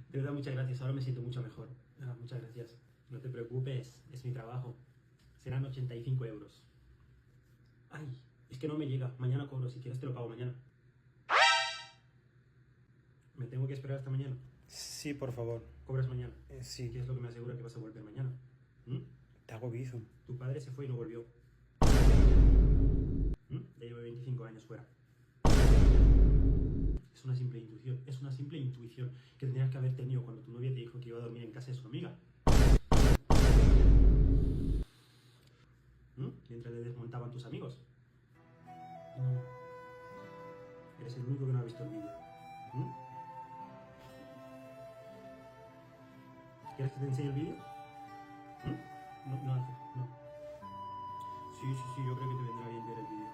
De verdad, muchas gracias. Ahora me siento mucho mejor. Muchas gracias. No te preocupes, es mi trabajo. Serán 85 euros. Ay, es que no me llega. Mañana cobro. Si quieres te lo pago mañana. ¿Me tengo que esperar hasta mañana? Sí, por favor. ¿Cobras mañana? Sí. ¿Qué es lo que me asegura que vas a volver mañana? ¿Mm? Te hago Bizum. Tu padre se fue y no volvió. Ya llevo 25 años fuera. Es una simple intuición. Es una simple intuición que tendrías que haber tenido cuando tu novia te dijo que iba a dormir en casa de su amiga. Mientras le desmontaban tus amigos. No. Eres el único que no ha visto el vídeo. ¿Quieres que te enseñe el vídeo? No, no hace, no. Sí, yo creo que te vendrá bien ver el vídeo.